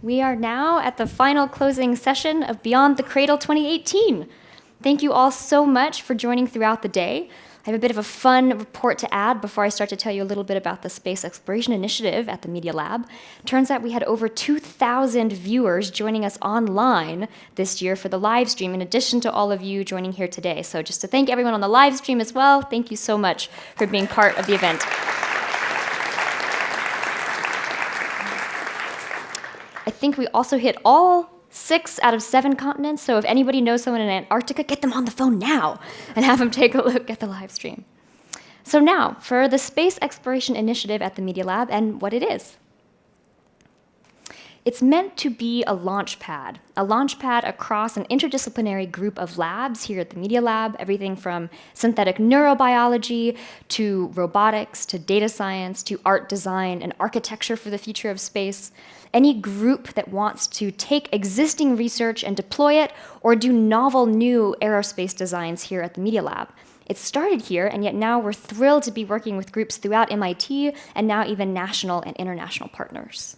We are now at the final closing session of Beyond the Cradle 2018. Thank you all so much for joining throughout the day. I have a bit of a fun report to add before I start to tell you a little bit about the Space Exploration Initiative at the Media Lab. Turns out we had over 2,000 viewers joining us online this year for the live stream, in addition to all of you joining here today. So just to thank everyone on the live stream as well, thank you so much for being part of the event. I think we also hit all 6 out of 7 continents, so if anybody knows someone in Antarctica, get them on the phone now and have them take a look at the live stream. So now, for the Space Exploration Initiative at the Media Lab and what it is. It's meant to be a launch pad across an interdisciplinary group of labs here at the Media Lab, everything from synthetic neurobiology to robotics to data science to art design and architecture for the future of space. Any group that wants to take existing research and deploy it or do novel new aerospace designs here at the Media Lab. It started here, and yet now we're thrilled to be working with groups throughout MIT and now even national and international partners.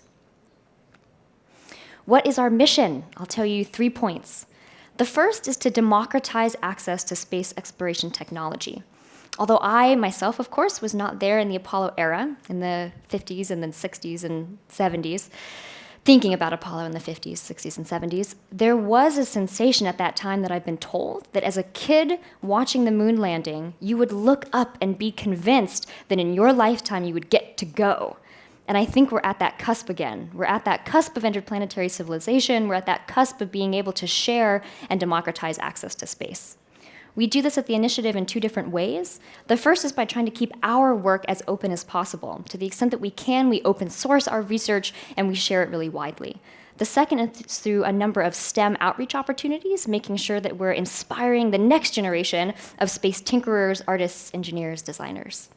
What is our mission? I'll tell you 3 points. The first is to democratize access to space exploration technology. Although I, myself, of course, was not there in the Apollo era, in the 50s and then 60s and 70s, thinking about Apollo in the 50s, 60s, and 70s, there was a sensation at that time that I've been told that as a kid watching the moon landing, you would look up and be convinced that in your lifetime you would get to go. And I think we're at that cusp again. We're at that cusp of interplanetary civilization. We're at that cusp of being able to share and democratize access to space. We do this at the initiative in 2 different ways. The first is by trying to keep our work as open as possible. To the extent that we can, we open source our research and we share it really widely. The second is through a number of STEM outreach opportunities, making sure that we're inspiring the next generation of space tinkerers, artists, engineers, designers.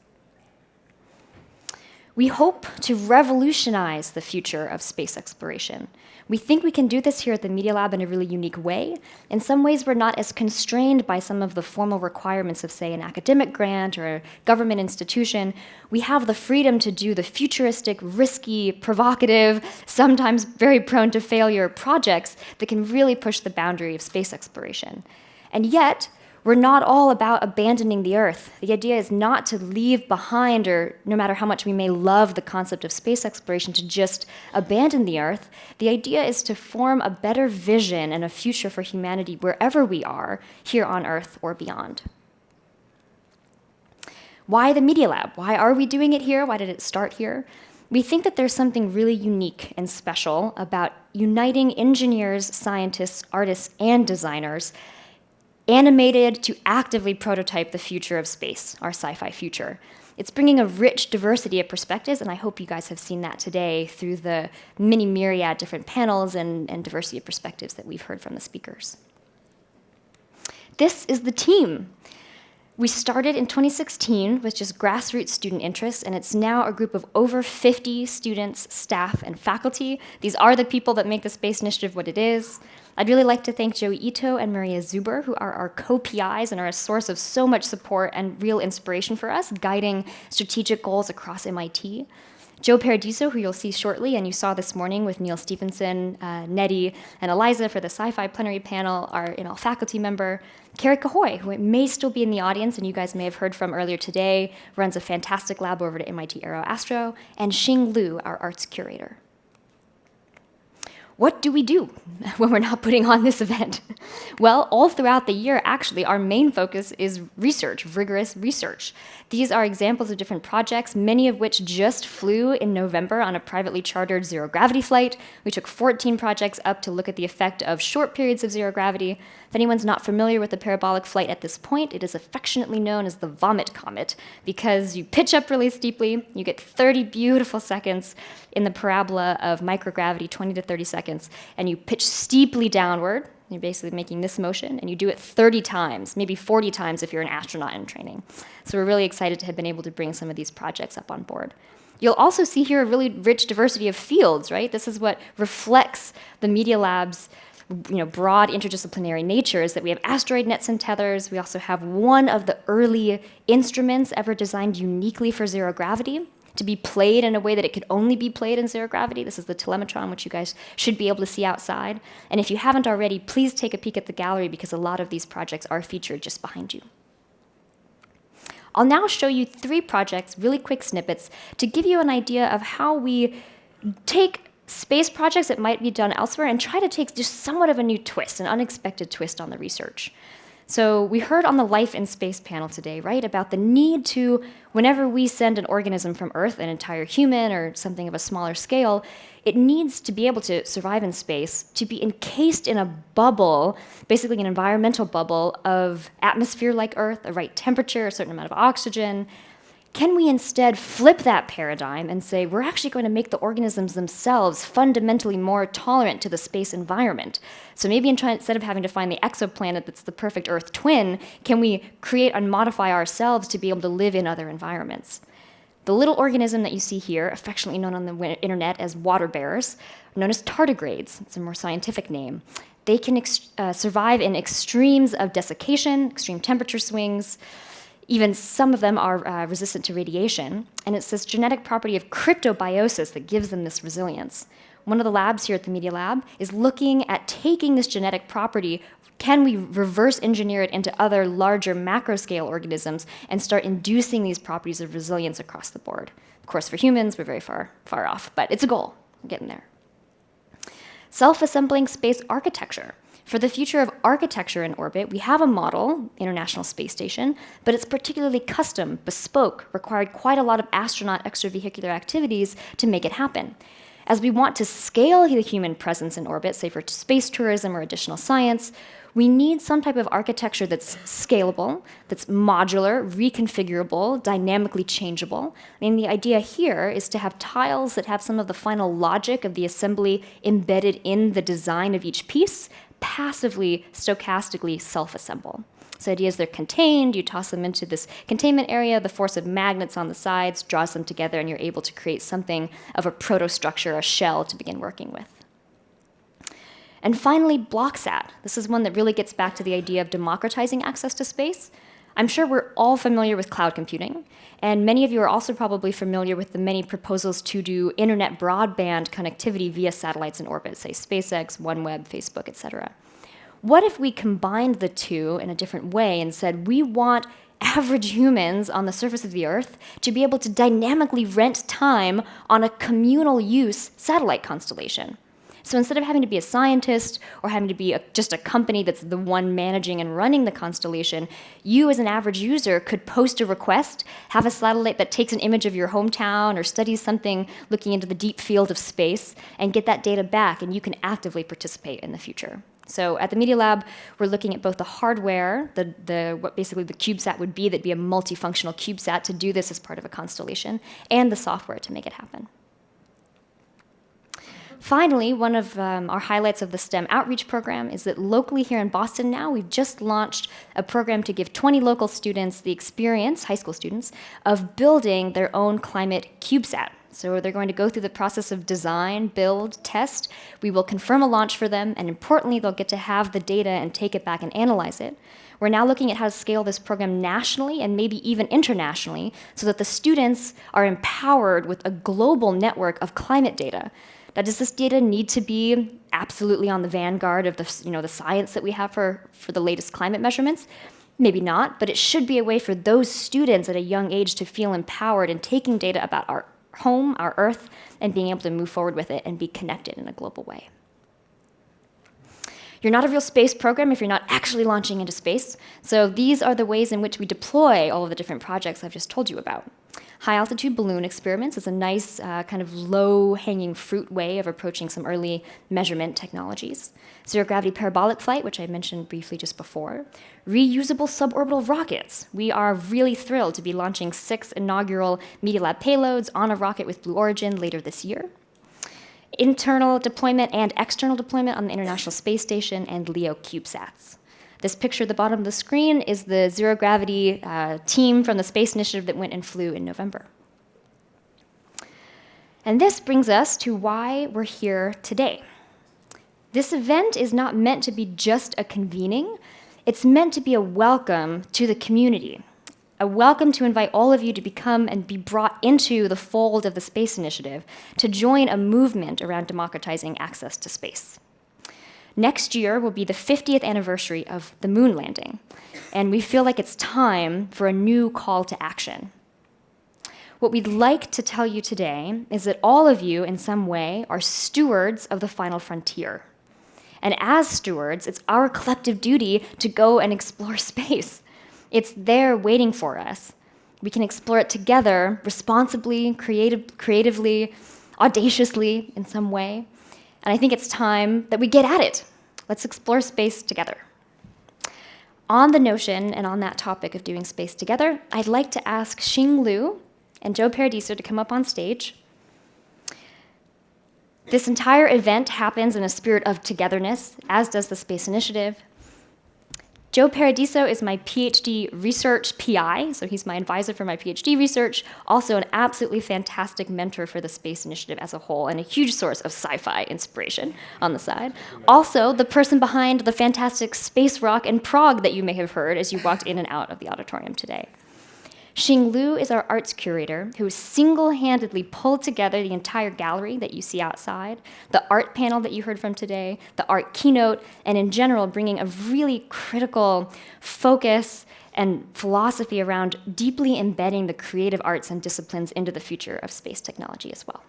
We hope to revolutionize the future of space exploration. We think we can do this here at the Media Lab in a really unique way. In some ways, we're not as constrained by some of the formal requirements of, say, an academic grant or a government institution. We have the freedom to do the futuristic, risky, provocative, sometimes very prone to failure projects that can really push the boundary of space exploration. And yet, we're not all about abandoning the Earth. The idea is not to leave behind, or no matter how much we may love the concept of space exploration, to just abandon the Earth. The idea is to form a better vision and a future for humanity wherever we are, here on Earth or beyond. Why the Media Lab? Why are we doing it here? Why did it start here? We think that there's something really unique and special about uniting engineers, scientists, artists, and designers animated to actively prototype the future of space, our sci-fi future. It's bringing a rich diversity of perspectives, and I hope you guys have seen that today through the many myriad different panels and diversity of perspectives that we've heard from the speakers. This is the team. We started in 2016 with just grassroots student interest, and it's now a group of over 50 students, staff, and faculty. These are the people that make the Space Initiative what it is. I'd really like to thank Joey Ito and Maria Zuber, who are our co-PIs and are a source of so much support and real inspiration for us, guiding strategic goals across MIT. Joe Paradiso, who you'll see shortly, and you saw this morning with Neil Stephenson, Nettie, and Eliza for the sci-fi plenary panel, our in-all faculty member. Carrie Cahoy, who may still be in the audience and you guys may have heard from earlier today, runs a fantastic lab over at MIT Aero Astro, and Xing Liu, our arts curator. What do we do when we're not putting on this event? Well, all throughout the year, actually, our main focus is research, rigorous research. These are examples of different projects, many of which just flew in November on a privately chartered zero-gravity flight. We took 14 projects up to look at the effect of short periods of zero gravity. If anyone's not familiar with the parabolic flight at this point, it is affectionately known as the vomit comet, because you pitch up really steeply, you get 30 beautiful seconds in the parabola of microgravity, 20 to 30 seconds, and you pitch steeply downward. You're basically making this motion, and you do it 30 times, maybe 40 times if you're an astronaut in training. So we're really excited to have been able to bring some of these projects up on board. You'll also see here a really rich diversity of fields, right? This is what reflects the Media Lab's broad interdisciplinary nature, is that we have asteroid nets and tethers. We also have one of the early instruments ever designed uniquely for zero gravity. to be played in a way that it could only be played in zero gravity. This is the telemetron, which you guys should be able to see outside. And if you haven't already, please take a peek at the gallery because a lot of these projects are featured just behind you. I'll now show you 3 projects, really quick snippets, to give you an idea of how we take space projects that might be done elsewhere and try to take just somewhat of a new twist, an unexpected twist on the research. So we heard on the Life in Space panel today, right, about the need to, whenever we send an organism from Earth, an entire human or something of a smaller scale, it needs to be able to survive in space, to be encased in a bubble, basically an environmental bubble of atmosphere like Earth, the right temperature, a certain amount of oxygen. Can we instead flip that paradigm and say we're actually going to make the organisms themselves fundamentally more tolerant to the space environment? So maybe instead of having to find the exoplanet that's the perfect Earth twin, can we create and modify ourselves to be able to live in other environments? The little organism that you see here, affectionately known on the internet as water bears, are known as tardigrades. It's a more scientific name. They can survive in extremes of desiccation, extreme temperature swings. Even some of them are resistant to radiation, and it's this genetic property of cryptobiosis that gives them this resilience. One of the labs here at the Media Lab is looking at taking this genetic property, can we reverse engineer it into other larger macro-scale organisms and start inducing these properties of resilience across the board? Of course, for humans, we're very far off, but it's a goal. We're getting there. Self-assembling space architecture. For the future of architecture in orbit, we have a model, International Space Station, but it's particularly custom, bespoke, required quite a lot of astronaut extravehicular activities to make it happen. As we want to scale the human presence in orbit, say for space tourism or additional science, we need some type of architecture that's scalable, that's modular, reconfigurable, dynamically changeable. And the idea here is to have tiles that have some of the final logic of the assembly embedded in the design of each piece, passively, stochastically self-assemble. So the idea is they're contained, you toss them into this containment area, the force of magnets on the sides draws them together, and you're able to create something of a protostructure, a shell to begin working with. And finally, BlockSat. This is one that really gets back to the idea of democratizing access to space. I'm sure we're all familiar with cloud computing, and many of you are also probably familiar with the many proposals to do internet broadband connectivity via satellites in orbit, say SpaceX, OneWeb, Facebook, etc. What if we combined the two in a different way and said we want average humans on the surface of the Earth to be able to dynamically rent time on a communal use satellite constellation? So instead of having to be a scientist or having to be just a company that's the one managing and running the constellation, you as an average user could post a request, have a satellite that takes an image of your hometown or studies something looking into the deep field of space and get that data back, and you can actively participate in the future. So at the Media Lab, we're looking at both the hardware, what basically the CubeSat would be, that'd be a multifunctional CubeSat to do this as part of a constellation, and the software to make it happen. Finally, one of our highlights of the STEM outreach program is that locally here in Boston now, we've just launched a program to give 20 local students the experience, high school students, of building their own climate CubeSat. So they're going to go through the process of design, build, test. We will confirm a launch for them, and importantly, they'll get to have the data and take it back and analyze it. We're now looking at how to scale this program nationally and maybe even internationally so that the students are empowered with a global network of climate data. Now, does this data need to be absolutely on the vanguard of the science that we have for the latest climate measurements? Maybe not, but it should be a way for those students at a young age to feel empowered in taking data about our home, our Earth, and being able to move forward with it and be connected in a global way. You're not a real space program if you're not actually launching into space. So these are the ways in which we deploy all of the different projects I've just told you about. High-altitude balloon experiments is a nice kind of low-hanging fruit way of approaching some early measurement technologies. Zero-gravity parabolic flight, which I mentioned briefly just before. Reusable suborbital rockets. We are really thrilled to be launching 6 inaugural Media Lab payloads on a rocket with Blue Origin later this year. Internal deployment and external deployment on the International Space Station and LEO CubeSats. This picture at the bottom of the screen is the zero-gravity team from the Space Initiative that went and flew in November. And this brings us to why we're here today. This event is not meant to be just a convening. It's meant to be a welcome to the community, I welcome to invite all of you to become and be brought into the fold of the Space Initiative to join a movement around democratizing access to space. Next year will be the 50th anniversary of the moon landing, and we feel like it's time for a new call to action. What we'd like to tell you today is that all of you, in some way, are stewards of the final frontier. And as stewards, it's our collective duty to go and explore space. It's there waiting for us. We can explore it together, responsibly, creatively, audaciously in some way. And I think it's time that we get at it. Let's explore space together. On the notion and on that topic of doing space together, I'd like to ask Xing Liu and Joe Paradiso to come up on stage. This entire event happens in a spirit of togetherness, as does the Space Initiative. Joe Paradiso is my PhD research PI, so he's my advisor for my PhD research, also an absolutely fantastic mentor for the Space Initiative as a whole, and a huge source of sci-fi inspiration on the side. Also, the person behind the fantastic space rock in Prague that you may have heard as you walked in and out of the auditorium today. Xing Liu is our arts curator who single-handedly pulled together the entire gallery that you see outside, the art panel that you heard from today, the art keynote, and in general bringing a really critical focus and philosophy around deeply embedding the creative arts and disciplines into the future of space technology as well.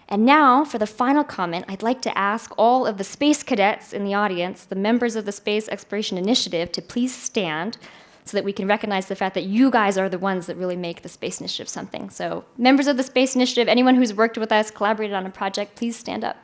And now, for the final comment, I'd like to ask all of the space cadets in the audience, the members of the Space Exploration Initiative, to please stand so that we can recognize the fact that you guys are the ones that really make the Space Initiative something. So members of the Space Initiative, anyone who's worked with us, collaborated on a project, please stand up.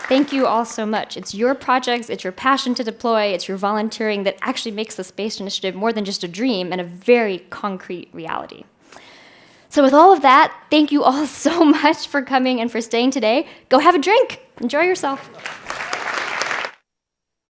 Thank you all so much. It's your projects, it's your passion to deploy, it's your volunteering that actually makes the Space Initiative more than just a dream and a very concrete reality. So with all of that, thank you all so much for coming and for staying today. Go have a drink. Enjoy yourself.